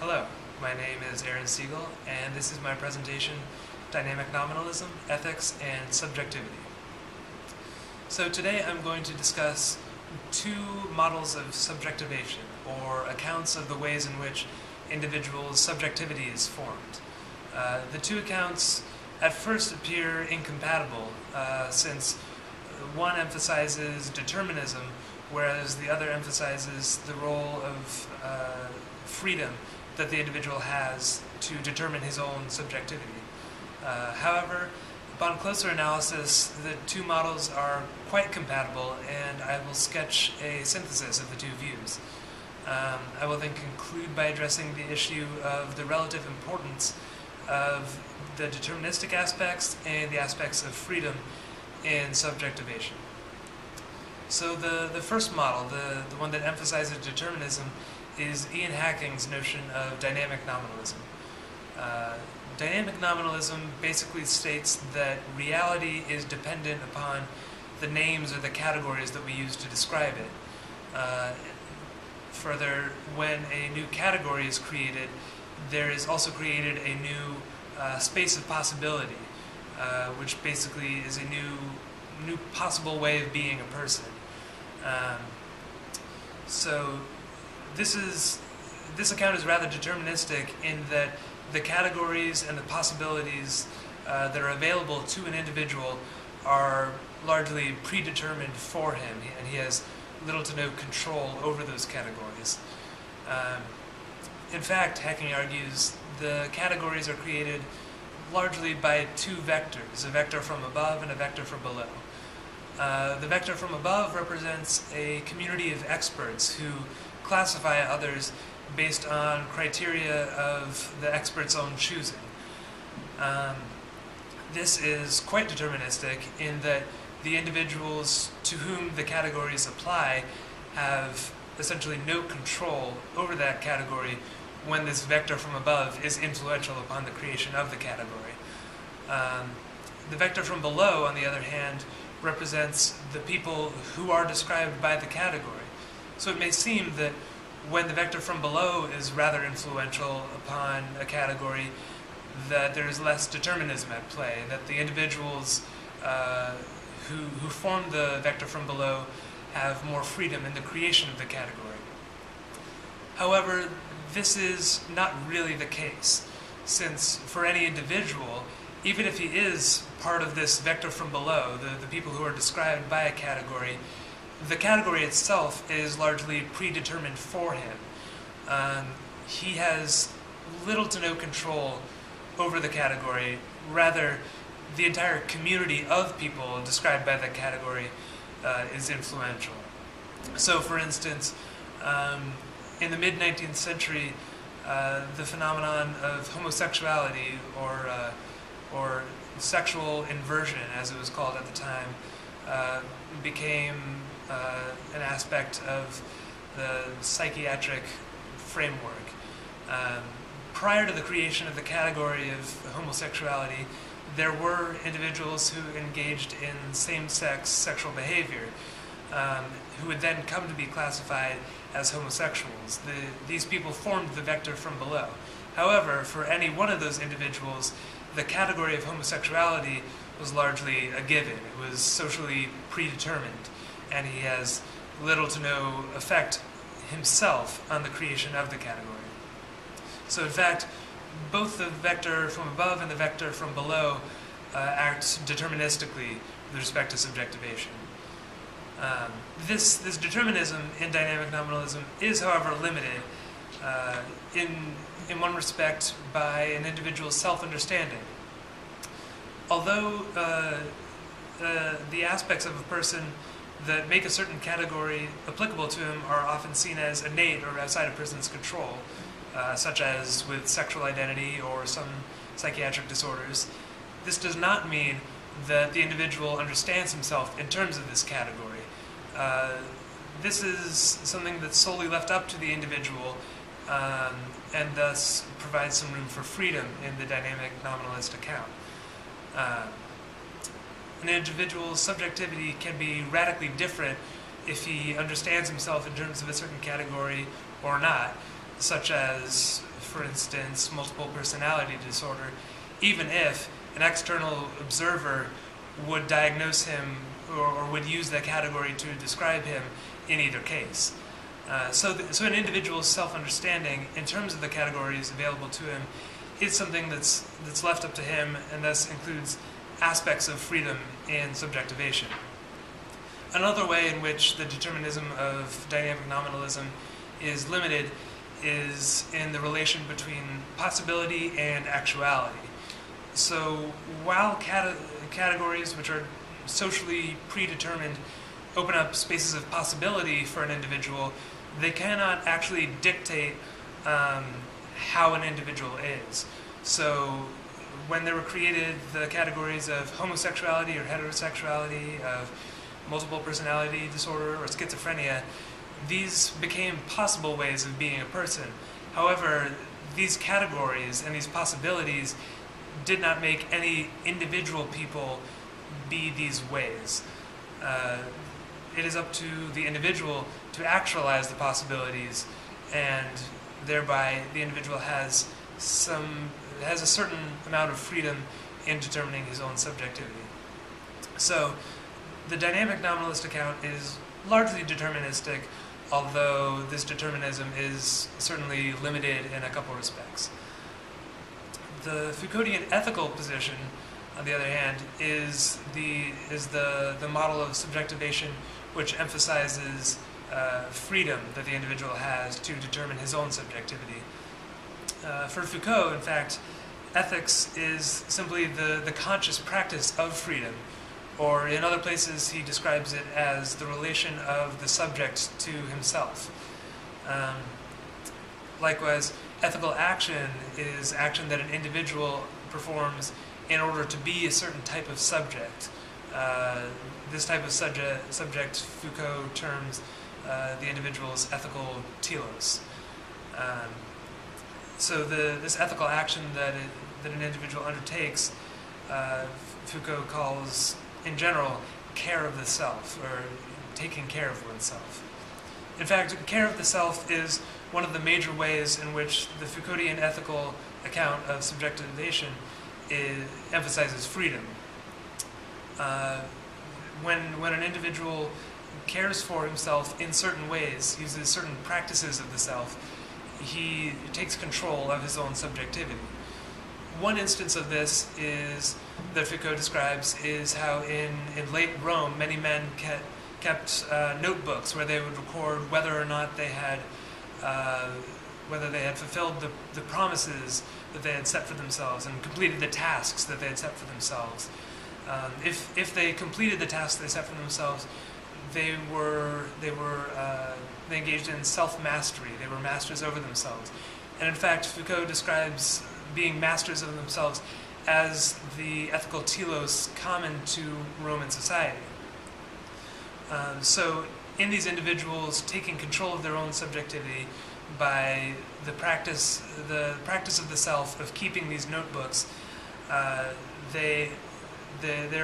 Hello, my name is Segal, and this is my presentation, Dynamic Nominalism, Ethics, and Subjectivity. So today I'm going to discuss two models of subjectivation, or accounts of the ways in which individuals' subjectivity is formed. The two accounts at first appear incompatible, since one emphasizes determinism, whereas the other emphasizes the role of freedom that the individual has to determine his own subjectivity. However, upon closer analysis, the two models are quite compatible, and I will sketch a synthesis of the two views. I will then conclude by addressing the issue of the relative importance of the deterministic aspects and the aspects of freedom in subjectivation. So the first model, the one that emphasizes determinism, is Ian Hacking's notion of dynamic nominalism. Dynamic nominalism basically states that reality is dependent upon the names or the categories that we use to describe it. Further, when a new category is created, there is also created a new space of possibility, which basically is a new possible way of being a person. So this account is rather deterministic in that the categories and the possibilities that are available to an individual are largely predetermined for him, and he has little to no control over those categories. In fact, Hacking argues the categories are created largely by two vectors, a vector from above and a vector from below. The vector from above represents a community of experts who classify others based on criteria of the expert's own choosing. This is quite deterministic in that the individuals to whom the categories apply have essentially no control over that category when this vector from above is influential upon the creation of the category. The vector from below, on the other hand, represents the people who are described by the category. So it may seem that when the vector from below is rather influential upon a category, that there is less determinism at play, that the individuals who form the vector from below have more freedom in the creation of the category. However, this is not really the case, since for any individual, even if he is part of this vector from below, the people who are described by a category, the category itself is largely predetermined for him. He has little to no control over the category. Rather, the entire community of people described by the category is influential. So, for instance, in the mid-19th century, the phenomenon of homosexuality, or sexual inversion, as it was called at the time, became an aspect of the psychiatric framework. Prior to the creation of the category of homosexuality, there were individuals who engaged in same-sex sexual behavior, who would then come to be classified as homosexuals. These people formed the vector from below. However, for any one of those individuals, the category of homosexuality was largely a given. It was socially predetermined, and he has little to no effect himself on the creation of the category. So in fact, both the vector from above and the vector from below act deterministically with respect to subjectivation. This determinism in dynamic nominalism is, however, limited in one respect by an individual's self-understanding. Although the aspects of a person that make a certain category applicable to him are often seen as innate or outside a person's control, such as with sexual identity or some psychiatric disorders, this does not mean that the individual understands himself in terms of this category. This is something that's solely left up to the individual, and thus provides some room for freedom in the dynamic nominalist account. An individual's subjectivity can be radically different if he understands himself in terms of a certain category or not, such as, for instance, multiple personality disorder, even if an external observer would diagnose him or would use that category to describe him in either case. So an individual's self-understanding in terms of the categories available to him is something that's left up to him, and thus includes aspects of freedom and subjectivation. Another way in which the determinism of dynamic nominalism is limited is in the relation between possibility and actuality. So while categories which are socially predetermined open up spaces of possibility for an individual, they cannot actually dictate how an individual is. So when they were created, the categories of homosexuality or heterosexuality, of multiple personality disorder or schizophrenia, these became possible ways of being a person. However, these categories and these possibilities did not make any individual people be these ways. It is up to the individual to actualize the possibilities, and thereby the individual has a certain amount of freedom in determining his own subjectivity. So the dynamic nominalist account is largely deterministic, although this determinism is certainly limited in a couple respects. The Foucauldian ethical position, on the other hand, is the model of subjectivation which emphasizes freedom that the individual has to determine his own subjectivity. For Foucault, in fact, ethics is simply the conscious practice of freedom, or in other places he describes it as the relation of the subject to himself. Likewise, ethical action is action that an individual performs in order to be a certain type of subject. This type of subject Foucault terms the individual's ethical telos. So this ethical action that an individual undertakes, Foucault calls, in general, care of the self, or taking care of oneself. In fact, care of the self is one of the major ways in which the Foucauldian ethical account of subjectivation emphasizes freedom. When an individual cares for himself in certain ways, uses certain practices of the self, he takes control of his own subjectivity. One instance of this is that Foucault describes is how in late Rome many men kept notebooks where they would record whether or not they had fulfilled the promises that they had set for themselves and completed the tasks that they had set for themselves. If they completed the tasks they set for themselves, they engaged in self-mastery. They were masters over themselves. And in fact, Foucault describes being masters of themselves as the ethical telos common to Roman society. So in these individuals taking control of their own subjectivity by the practice of the self, of keeping these notebooks, there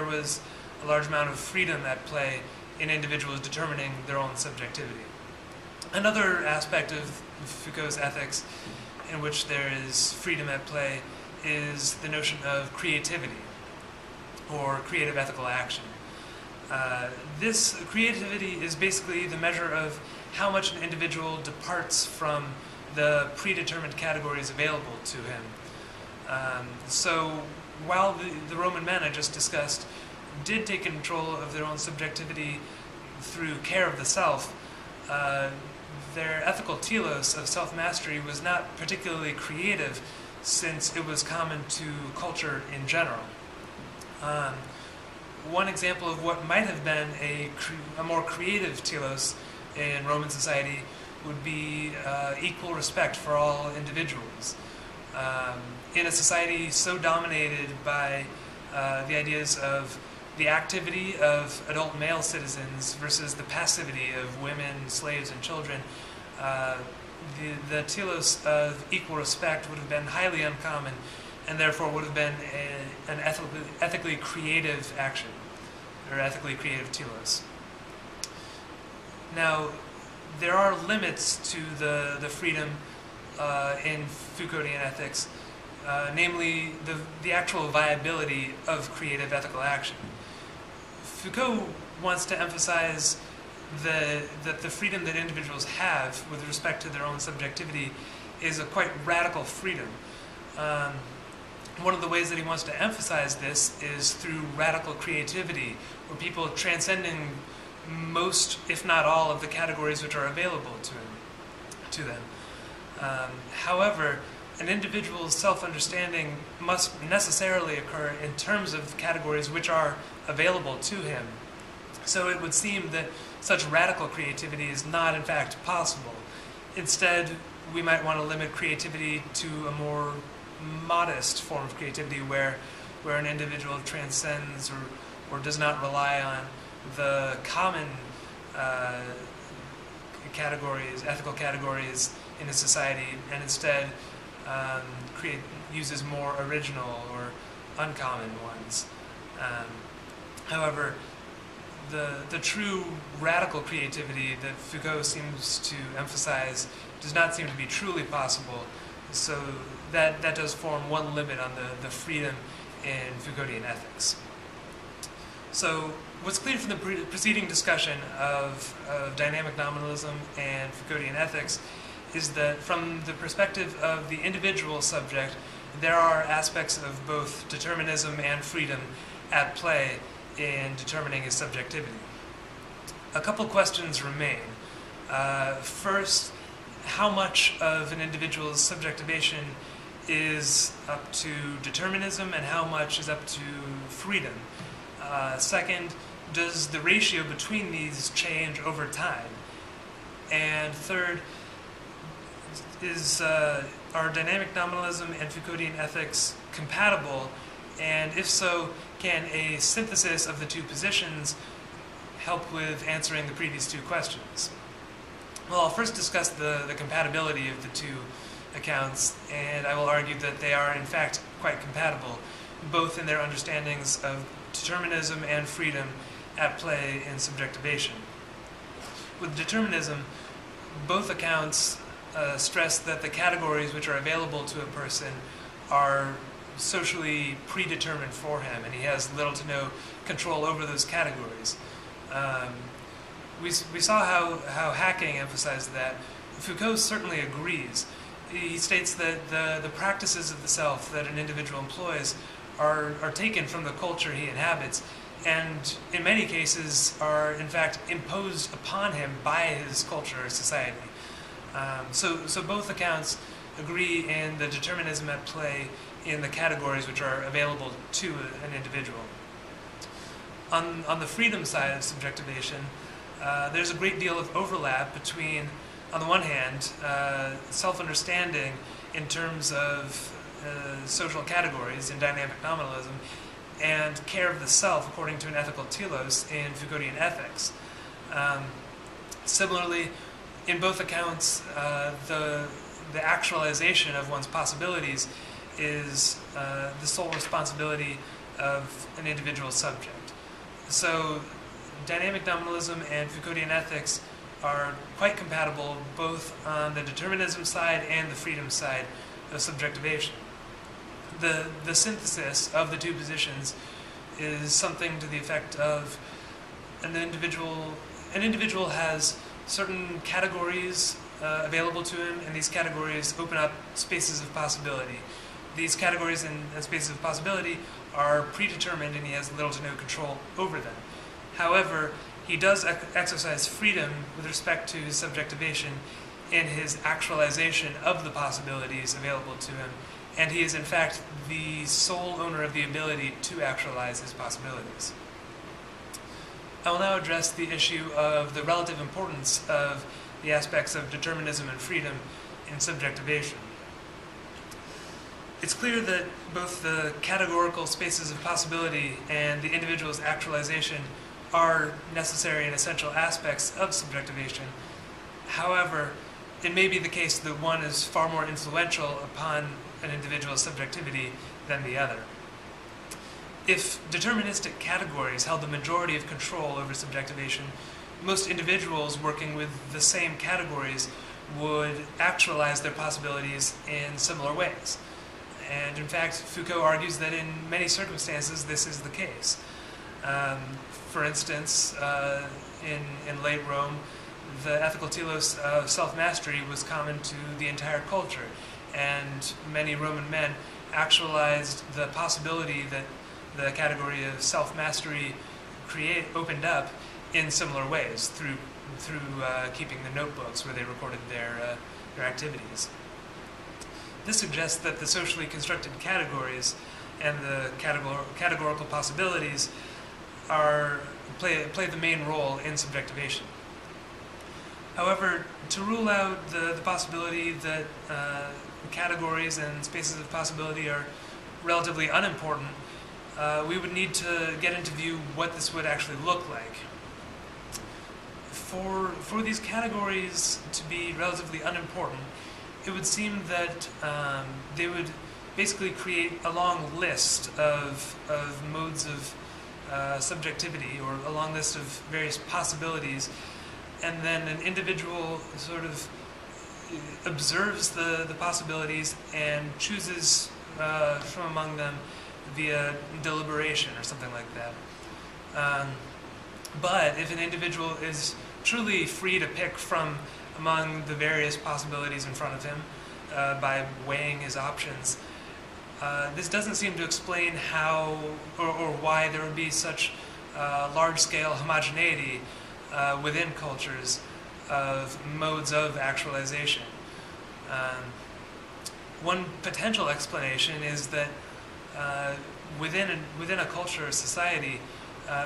was a large amount of freedom at play in individuals determining their own subjectivity. Another aspect of Foucault's ethics in which there is freedom at play is the notion of creativity, or creative ethical action. This creativity is basically the measure of how much an individual departs from the predetermined categories available to him. So while the Roman men I just discussed did take control of their own subjectivity through care of the self, their ethical telos of self-mastery was not particularly creative, since it was common to culture in general. One example of what might have been a more creative telos in Roman society would be equal respect for all individuals. In a society so dominated by the ideas of the activity of adult male citizens versus the passivity of women, slaves, and children, the telos of equal respect would have been highly uncommon, and therefore would have been an ethically creative action, or ethically creative telos. Now, there are limits to the freedom in Foucauldian ethics, namely the actual viability of creative ethical action. Foucault wants to emphasize that the freedom that individuals have with respect to their own subjectivity is a quite radical freedom. One of the ways that he wants to emphasize this is through radical creativity, where people transcending most, if not all, of the categories which are available to them. However, an individual's self-understanding must necessarily occur in terms of categories which are available to him. So it would seem that such radical creativity is not in fact possible. Instead, we might want to limit creativity to a more modest form of creativity where an individual transcends or does not rely on the common categories, ethical categories in a society, and instead uses more original or uncommon ones. However, the true radical creativity that Foucault seems to emphasize does not seem to be truly possible, so that does form one limit on the freedom in Foucauldian ethics. So what's clear from the preceding discussion of dynamic nominalism and Foucauldian ethics is that from the perspective of the individual subject, there are aspects of both determinism and freedom at play in determining his subjectivity. A couple questions remain. First, how much of an individual's subjectivation is up to determinism and how much is up to freedom? Second, does the ratio between these change over time? And third, are dynamic nominalism and Foucauldian ethics compatible? And if so, can a synthesis of the two positions help with answering the previous two questions? Well, I'll first discuss the compatibility of the two accounts, and I will argue that they are in fact quite compatible, both in their understandings of determinism and freedom at play in subjectivation. With determinism, both accounts stress that the categories which are available to a person are socially predetermined for him, and he has little to no control over those categories. We saw how hacking emphasized that. Foucault certainly agrees. He states that the practices of the self that an individual employs are taken from the culture he inhabits, and in many cases are in fact imposed upon him by his culture or society. So both accounts agree in the determinism at play in the categories which are available to an individual. On the freedom side of subjectivation, there's a great deal of overlap between, on the one hand, self-understanding in terms of social categories in dynamic nominalism, and care of the self according to an ethical telos in Foucauldian ethics. Similarly, in both accounts, the actualization of one's possibilities is the sole responsibility of an individual subject. So dynamic nominalism and Foucauldian ethics are quite compatible both on the determinism side and the freedom side of subjectivation. The synthesis of the two positions is something to the effect of an individual has certain categories available to him, and these categories open up spaces of possibility. These categories and spaces of possibility are predetermined, and he has little to no control over them. However, he does exercise freedom with respect to his subjectivation in his actualization of the possibilities available to him, and he is in fact the sole owner of the ability to actualize his possibilities. I will now address the issue of the relative importance of the aspects of determinism and freedom in subjectivation. It's clear that both the categorical spaces of possibility and the individual's actualization are necessary and essential aspects of subjectivation. However, it may be the case that one is far more influential upon an individual's subjectivity than the other. If deterministic categories held the majority of control over subjectivation, most individuals working with the same categories would actualize their possibilities in similar ways. And in fact, Foucault argues that in many circumstances this is the case. For instance, in late Rome, the ethical telos of self-mastery was common to the entire culture, and many Roman men actualized the possibility that the category of self-mastery opened up in similar ways through keeping the notebooks where they recorded their activities. This suggests that the socially constructed categories and the categorical possibilities play the main role in subjectivation. However, to rule out the possibility that categories and spaces of possibility are relatively unimportant, we would need to get into view what this would actually look like. For these categories to be relatively unimportant, it would seem that they would basically create a long list of modes of subjectivity, or a long list of various possibilities, and then an individual sort of observes the possibilities and chooses from among them via deliberation or something like that. But if an individual is truly free to pick from among the various possibilities in front of him by weighing his options, this doesn't seem to explain how or why there would be such large-scale homogeneity within cultures of modes of actualization. One potential explanation is that within a culture or society,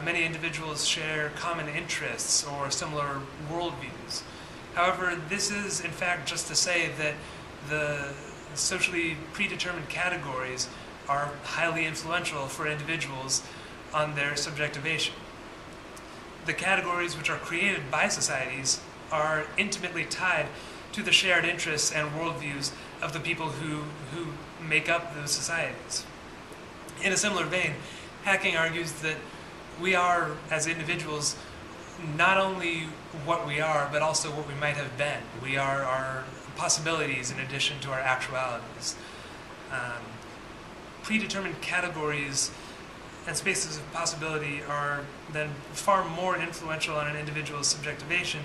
many individuals share common interests or similar worldviews. However, this is in fact just to say that the socially predetermined categories are highly influential for individuals on their subjectivation. The categories which are created by societies are intimately tied to the shared interests and worldviews of the people who make up those societies. In a similar vein, Hacking argues that we are, as individuals, not only what we are, but also what we might have been. We are our possibilities in addition to our actualities. Predetermined categories and spaces of possibility are then far more influential on an individual's subjectivation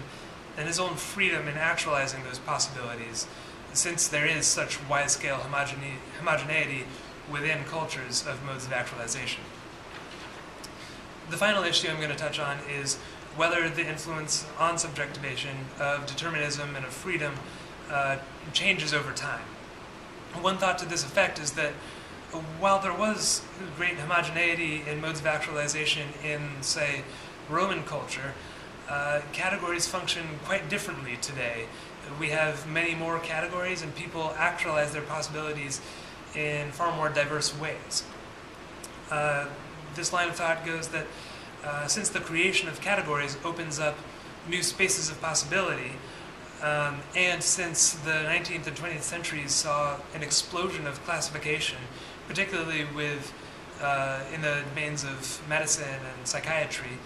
than his own freedom in actualizing those possibilities, since there is such wide-scale homogeneity within cultures of modes of actualization. The final issue I'm going to touch on is whether the influence on subjectivation of determinism and of freedom changes over time. One thought to this effect is that while there was great homogeneity in modes of actualization in, say, Roman culture, categories function quite differently today. We have many more categories, and people actualize their possibilities in far more diverse ways. This line of thought goes that since the creation of categories opens up new spaces of possibility, and since the 19th and 20th centuries saw an explosion of classification, particularly in the domains of medicine and psychiatry,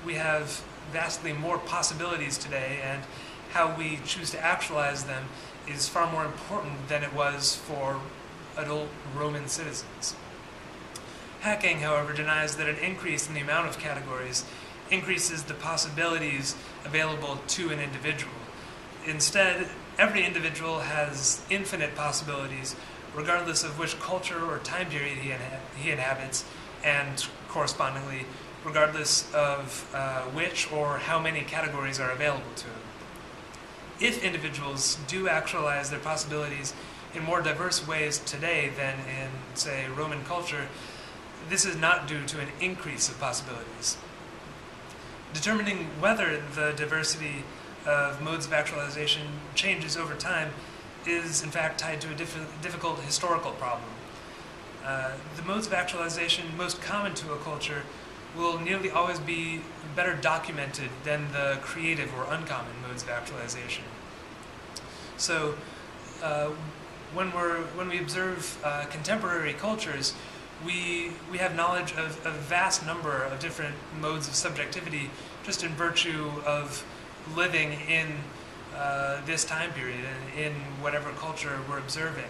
we have vastly more possibilities today, and how we choose to actualize them is far more important than it was for adult Roman citizens. Hacking, however, denies that an increase in the amount of categories increases the possibilities available to an individual. Instead, every individual has infinite possibilities, regardless of which culture or time period he inhabits, and correspondingly, regardless of which or how many categories are available to him. If individuals do actualize their possibilities in more diverse ways today than in, say, Roman culture, this is not due to an increase of possibilities. Determining whether the diversity of modes of actualization changes over time is, in fact, tied to a difficult historical problem. The modes of actualization most common to a culture will nearly always be better documented than the creative or uncommon modes of actualization. So, when we observe contemporary cultures, we have knowledge of a vast number of different modes of subjectivity just in virtue of living in this time period in whatever culture we're observing.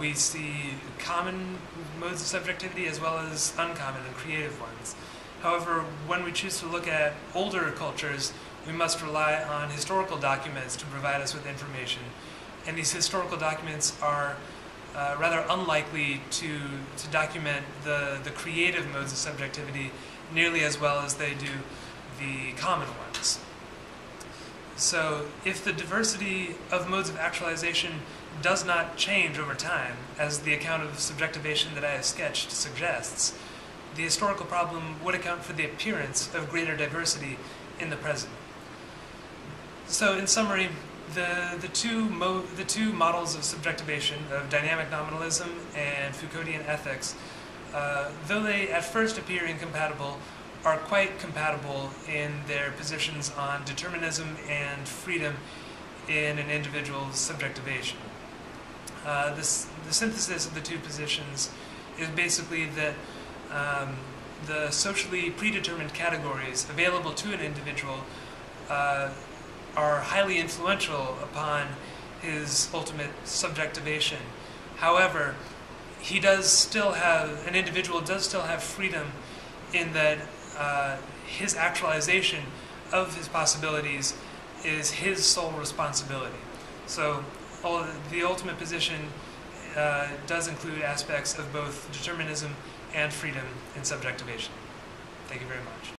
We see common modes of subjectivity as well as uncommon and creative ones. However, when we choose to look at older cultures, we must rely on historical documents to provide us with information. And these historical documents are rather unlikely to document the creative modes of subjectivity nearly as well as they do the common ones. So if the diversity of modes of actualization does not change over time, as the account of subjectivation that I have sketched suggests, the historical problem would account for the appearance of greater diversity in the present. So in summary, the two models of subjectivation, of dynamic nominalism and Foucauldian ethics, though they at first appear incompatible, are quite compatible in their positions on determinism and freedom in an individual's subjectivation. The synthesis of the two positions is basically that the socially predetermined categories available to an individual are highly influential upon his ultimate subjectivation. However, an individual does still have freedom in that his actualization of his possibilities is his sole responsibility. So the ultimate position does include aspects of both determinism and freedom in subjectivation. Thank you very much.